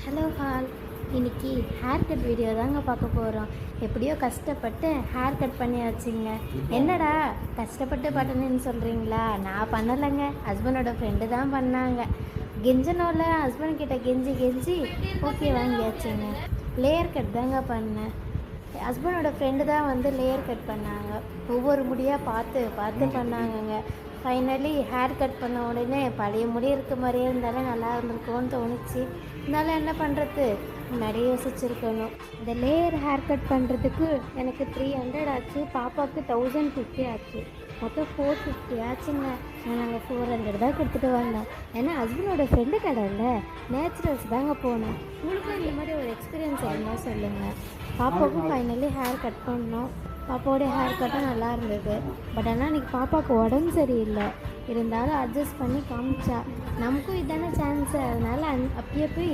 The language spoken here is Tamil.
Hello hall. இன்றைக்கி ஹேர் கட் வீடியோ தாங்க பார்க்க போகிறோம். எப்படியோ கஷ்டப்பட்டு ஹேர் கட் பண்ணியாச்சுங்க. என்னடா கஷ்டப்பட்டு பண்ணணுன்னு சொல்கிறீங்களா? நான் பண்ணலைங்க, ஹஸ்பண்டோட ஃப்ரெண்டு தான் பண்ணாங்க. கெஞ்சனோவில் ஹஸ்பண்ட் கிட்ட கெஞ்சி ஓகே வாங்கியாச்சுங்க. லேயர் கட் தாங்க பண்ணேன். ஹஸ்பண்டோட ஃப்ரெண்டு தான் வந்து லேயர் கட் பண்ணாங்க. ஒவ்வொரு முடியாக பார்த்து பண்ணாங்கங்க. ஃபைனலி ஹேர் கட் பண்ண உடனே பழைய முடி இருக்க மாதிரியே இருந்தாலும் நல்லா இருந்திருக்கும்னு தோணுச்சு. இருந்தாலும் என்ன பண்ணுறது, முன்னாடியே யோசிச்சுருக்கணும். இந்த லேயர் ஹேர் கட் பண்ணுறதுக்கு எனக்கு 300 ஆச்சு, பாப்பாவுக்கு 1050 ஆச்சு. மொத்தம் 450 ஆச்சுங்க. நாங்கள் 400 தான் கொடுத்துட்டு வந்தோம். ஏன்னா ஹஸ்பண்டோட ஃப்ரெண்டு கடை இல்லை, நேச்சுரல்ஸ் தாங்க போனோம். உங்களுக்கும் இந்த மாதிரி ஒரு எக்ஸ்பீரியன்ஸ் இருந்தால் சொல்லுங்கள். பாப்பாவுக்கும் ஃபைனலி ஹேர் கட் பண்ணோம். பாப்பாவோடைய ஹேர் கட்டும் நல்லா இருந்தது. பட் ஆனால் இன்றைக்கி பாப்பாவுக்கு உடம்பு சரியில்லை. இருந்தாலும் அட்ஜஸ்ட் பண்ணி காமிச்சா. நமக்கும் இதான சான்ஸு, அதனால் அப்பயே போய்